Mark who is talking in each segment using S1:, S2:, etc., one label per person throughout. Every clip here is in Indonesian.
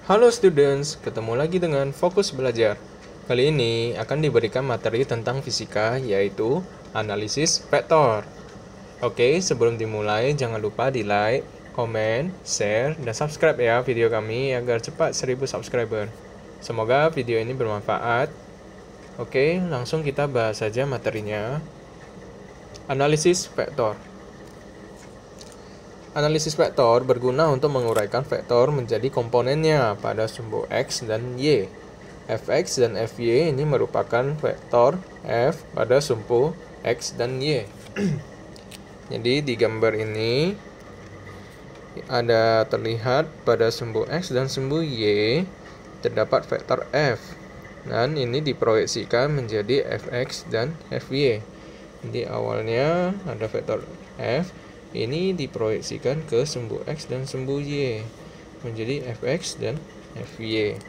S1: Halo students, ketemu lagi dengan Fokus Belajar. Kali ini akan diberikan materi tentang fisika, yaitu analisis vektor. Oke, sebelum dimulai jangan lupa di like, komen, share, dan subscribe ya video kami agar cepat 1000 subscriber. Semoga video ini bermanfaat. Oke, langsung kita bahas saja materinya. Analisis vektor. Analisis vektor berguna untuk menguraikan vektor menjadi komponennya pada sumbu X dan Y. Fx dan Fy ini merupakan vektor F pada sumbu X dan Y. Jadi di gambar ini ada terlihat pada sumbu X dan sumbu Y terdapat vektor F. Dan ini diproyeksikan menjadi Fx dan Fy. Jadi awalnya ada vektor F. Ini diproyeksikan ke sumbu X dan sumbu Y menjadi Fx dan Fy.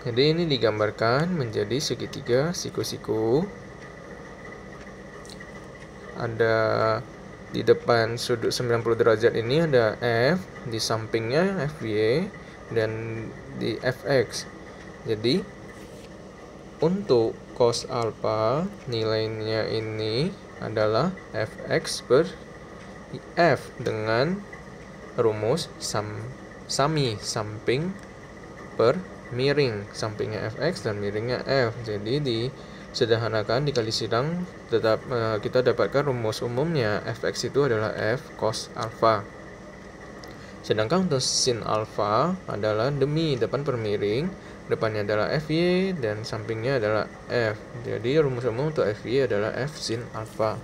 S1: Jadi ini digambarkan menjadi segitiga siku-siku. Ada di depan sudut 90 derajat ini ada F, di sampingnya Fy, dan di Fx. Jadi untuk cos alpha nilainya ini adalah Fx per F dengan rumus sami samping per miring, sampingnya Fx dan miringnya F. Jadi disederhanakan dikali silang tetap kita dapatkan rumus umumnya Fx itu adalah F cos alpha. Sedangkan untuk sin alpha adalah demi depan per miring, depannya adalah Fy dan sampingnya adalah F. Jadi rumus umum untuk Fy adalah F sin alpha.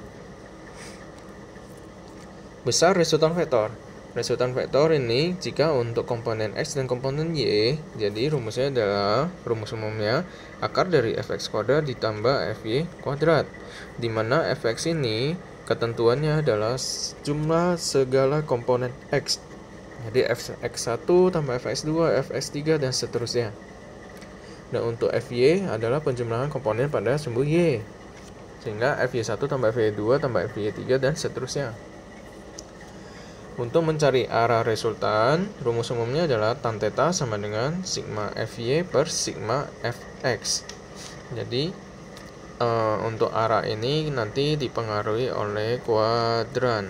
S1: Besar resultan vektor. Resultan vektor ini jika untuk komponen X dan komponen Y, jadi rumusnya adalah rumus umumnya akar dari Fx kuadrat ditambah Fy kuadrat, di mana Fx ini ketentuannya adalah jumlah segala komponen X. Jadi Fx1 tambah Fx2, Fx3 dan seterusnya. Dan untuk Fy adalah penjumlahan komponen pada sumbu Y. Sehingga Fy1 tambah Fy2 tambah Fy3 dan seterusnya. Untuk mencari arah resultan, rumus umumnya adalah tan theta sama dengan sigma Fy per sigma Fx. Jadi untuk arah ini nanti dipengaruhi oleh kuadran.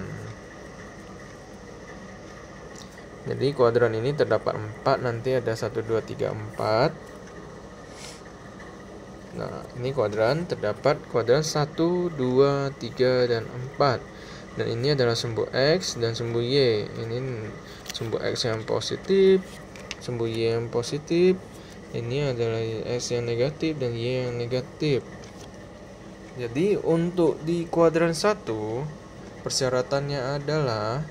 S1: Jadi kuadran ini terdapat 4, nanti ada 1, 2, 3, 4. Nah, ini kuadran terdapat kuadran 1, 2, 3, dan 4. Dan ini adalah sumbu X dan sumbu Y. Ini sumbu X yang positif, sumbu Y yang positif. Ini adalah X yang negatif dan Y yang negatif. Jadi untuk di kuadran 1, persyaratannya adalah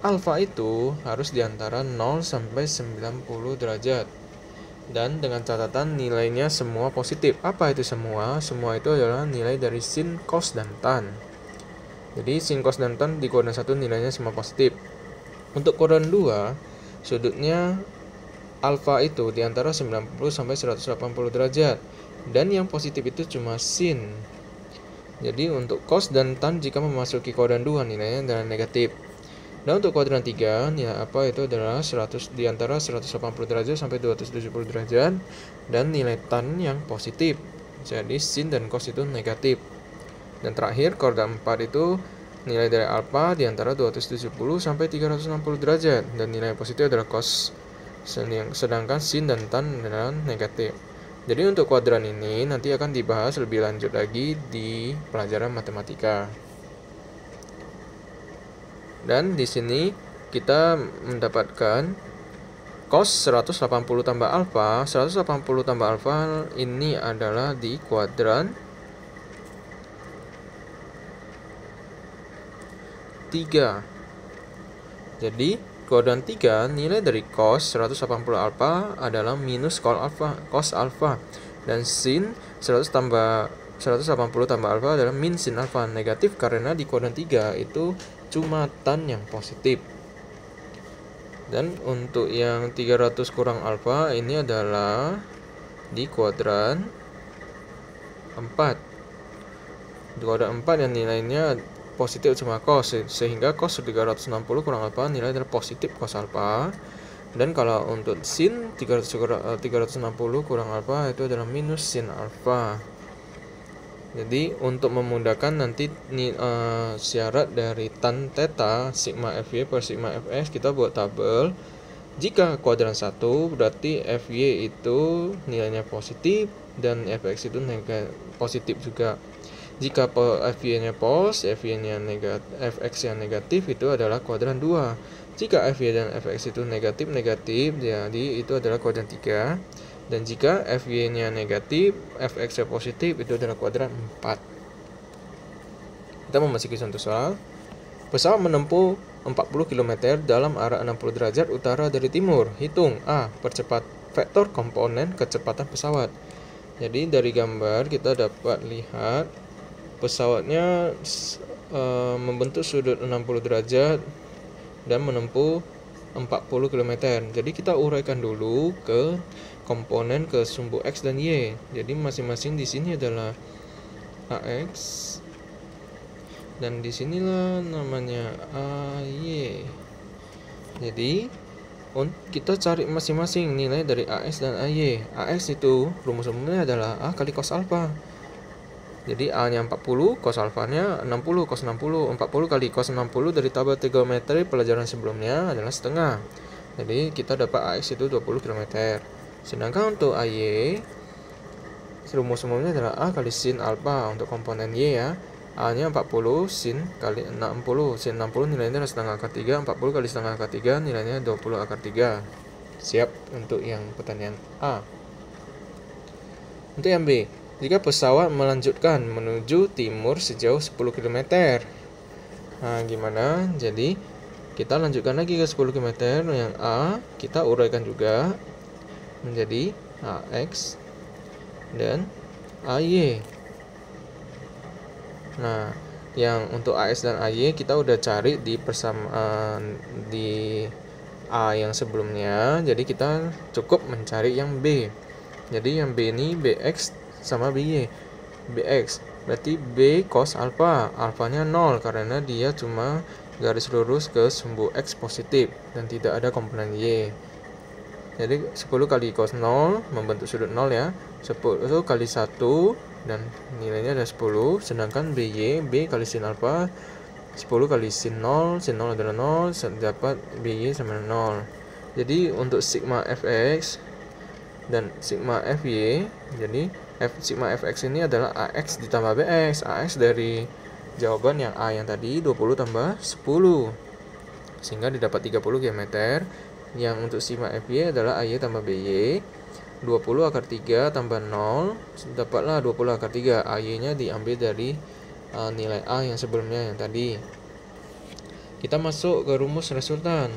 S1: alfa itu harus diantara 0 sampai 90 derajat. Dan dengan catatan nilainya semua positif. Apa itu semua? Semua itu adalah nilai dari sin, cos, dan tan. Jadi sin, cos, dan tan di kuadran 1 nilainya semua positif. Untuk kuadran 2, sudutnya alfa itu di antara 90 sampai 180 derajat. Dan yang positif itu cuma sin. Jadi untuk cos dan tan jika memasuki kuadran 2 nilainya adalah negatif. Dan untuk kuadran 3, nilai apa itu adalah 100 di antara 180 derajat sampai 270 derajat dan nilai tan yang positif. Jadi sin dan cos itu negatif. Dan terakhir kuadran 4 itu nilai dari alfa di antara 270 sampai 360 derajat dan nilai positif adalah cos, sedangkan sin dan tan adalah negatif. Jadi untuk kuadran ini nanti akan dibahas lebih lanjut lagi di pelajaran matematika. Dan di sini kita mendapatkan cos 180 tambah alfa. 180 tambah alfa ini adalah di kuadran 3. Jadi kuadran 3 nilai dari cos 180 alfa adalah minus cos alfa dan sin 180 tambah alfa adalah min sin alfa, negatif karena di kuadran 3 itu cuma tan yang positif. Dan untuk yang 300 kurang alfa ini adalah di kuadran 4. Di kuadran 4 yang nilainya positif cuma cos, sehingga cos 360 kurang alfa nilai adalah positif cos alfa. Dan kalau untuk sin 360 kurang alfa itu adalah minus sin alfa. Jadi untuk memudahkan nanti syarat dari tan theta sigma FY per sigma FX kita buat tabel. Jika kuadran 1 berarti FY itu nilainya positif dan FX itu positif juga. Jika FY-nya FY-nya negatif, FX-nya negatif itu adalah kuadran 2. Jika FY dan FX itu negatif, jadi itu adalah kuadran 3. Dan jika FY-nya negatif, FX-nya positif, itu adalah kuadran 4. Kita memasuki contoh soal. Pesawat menempuh 40 km dalam arah 60 derajat utara dari timur. Hitung A. Vektor komponen kecepatan pesawat. Jadi dari gambar kita dapat lihat pesawatnya membentuk sudut 60 derajat dan menempuh 40 km. Jadi kita uraikan dulu ke komponen ke sumbu X dan Y. Jadi masing-masing di sini adalah AX dan disinilah namanya AY. Jadi kita cari masing-masing nilai dari AX dan AY. AX itu rumus-rumusnya adalah A kali cos alfa. Jadi A nya 40, cos alfanya 60, cos 60. 40 kali cos 60 dari tabel trigonometri pelajaran sebelumnya adalah setengah. Jadi kita dapat AX itu 20 km. Sedangkan untuk AY rumus-rumusnya adalah A kali sin alfa untuk komponen Y ya. A nya 40 sin kali 60. Sin 60 nilainya adalah setengah akar 3. 40 kali setengah akar 3 nilainya 20 akar 3. Siap untuk yang pertanyaan A. Untuk yang B, jika pesawat melanjutkan menuju timur sejauh 10 km. Nah, gimana? Jadi, kita lanjutkan lagi ke 10 km. Yang A, kita uraikan juga menjadi AX dan AY. Nah, yang untuk AX dan AY kita udah cari di persamaan di A yang sebelumnya. Jadi, kita cukup mencari yang B. Jadi yang B ini BX sama BY. BX berarti B cos alfa. Alfanya 0 karena dia cuma garis lurus ke sumbu X positif dan tidak ada komponen Y. Jadi 10 kali cos 0 membentuk sudut 0 ya. 10 kali 1 dan nilainya ada 10. Sedangkan BY, B kali sin alfa 10 kali sin 0 adalah 0, dapat BY sama 0. Jadi untuk sigma FX dan sigma FY, jadi sigma FX ini adalah AX ditambah BX. AX dari jawaban yang A yang tadi 20 tambah 10 sehingga didapat 30 km. Yang untuk sigma FY adalah AY tambah BY 20 akar 3 tambah 0 dapatlah 20 akar 3. AY nya diambil dari nilai A yang sebelumnya yang tadi. Kita masuk ke rumus resultan.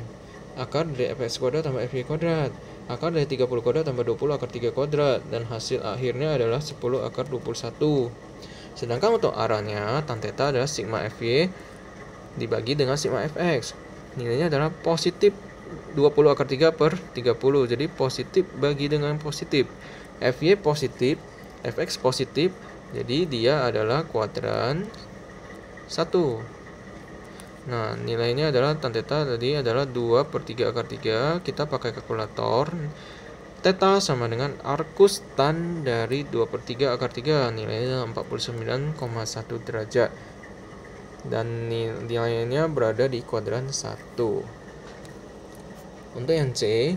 S1: Akar dari fx kuadrat tambah fy kuadrat. Akar dari 30 kuadrat tambah 20 akar 3 kuadrat. Dan hasil akhirnya adalah 10 akar 21. Sedangkan untuk arahnya, tan theta adalah sigma fy dibagi dengan sigma fx. Nilainya adalah positif 20 akar 3 per 30. Jadi positif bagi dengan positif. Fy positif, fx positif. Jadi dia adalah kuadran 1. Nah, nilainya adalah tan theta tadi adalah 2 per 3 akar 3. Kita pakai kalkulator. Theta sama dengan arcus tan dari 2 per 3 akar 3. Nilainya 49,1 derajat. Dan nilainya berada di kuadran 1. Untuk yang C,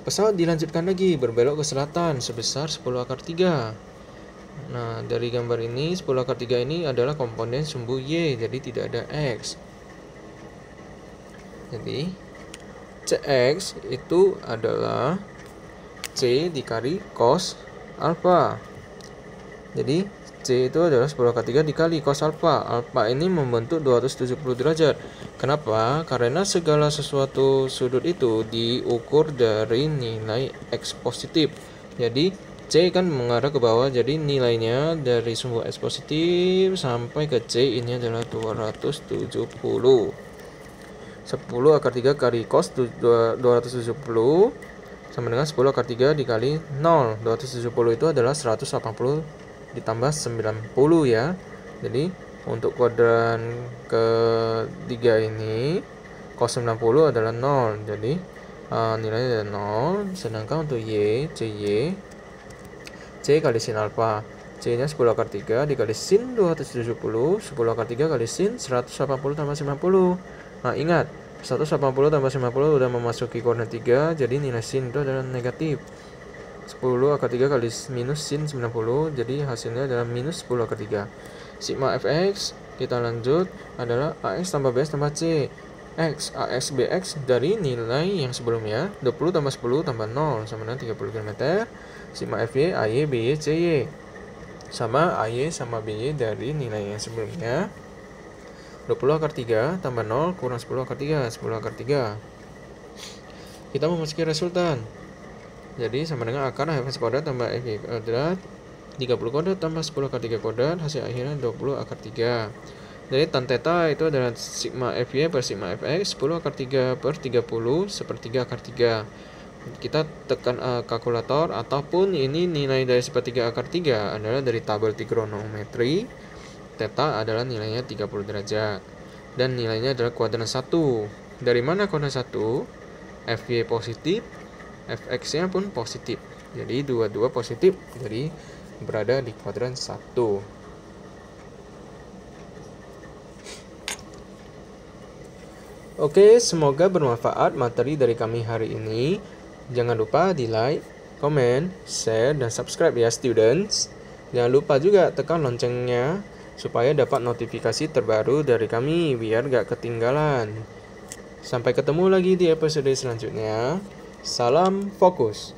S1: pesawat dilanjutkan lagi berbelok ke selatan sebesar 10 akar 3. Nah, dari gambar ini 10 akar 3 ini adalah komponen sumbu Y, jadi tidak ada X. Jadi CX itu adalah C dikali cos alfa. Jadi C itu adalah 10 akar 3 dikali cos alfa. Alfa ini membentuk 270 derajat. Kenapa? Karena segala sesuatu sudut itu diukur dari nilai X positif. Jadi C kan mengarah ke bawah, jadi nilainya dari sumbu X positif sampai ke C ini adalah 270. 10 akar 3 kali cos 270 sama dengan 10 akar 3 dikali 0. 270 itu adalah 180 ditambah 90 ya. Jadi untuk kuadran ketiga ini cos 90 adalah 0. Jadi nilainya 0. Sedangkan untuk Y, CY, C kali sin alfa, C nya 10 akar 3 dikali sin 270, 10 akar 3 kali sin 180 tambah 90. Nah ingat, 180 tambah 90 udah memasuki koordinat 3, jadi nilai sin itu adalah negatif. 10 akar 3 kali minus sin 90, jadi hasilnya adalah minus 10 akar 3. Sigma fx, kita lanjut, adalah ax tambah bx tambah c. X, ax, bx dari nilai yang sebelumnya, 20 tambah 10 tambah 0 sama dengan 30 km. Sigma fy, ay, by, cy sama ay sama by dari nilai yang sebelumnya, 20 akar 3 tambah 0 kurang 10 akar 3, 10 akar 3. Kita memasuki resultan. Jadi sama dengan akar fx kuadrat tambah fy kuadrat 30 kuadrat tambah 10 akar 3 kuadrat, hasil akhirnya 20 akar 3. Jadi tan theta itu adalah sigma fy per sigma fx 10 akar 3 per 30 sepertiga akar 3. Kita tekan kalkulator, ataupun ini nilai dari sepertiga akar 3 adalah dari tabel trigonometri. Theta adalah nilainya 30 derajat dan nilainya adalah kuadran 1. Dari mana kuadran 1? Fy positif, fx nya pun positif, jadi dua-dua positif, jadi berada di kuadran 1. Oke, semoga bermanfaat materi dari kami hari ini. Jangan lupa di like, comment, share, dan subscribe ya students. Jangan lupa juga tekan loncengnya supaya dapat notifikasi terbaru dari kami biar gak ketinggalan. Sampai ketemu lagi di episode selanjutnya. Salam fokus.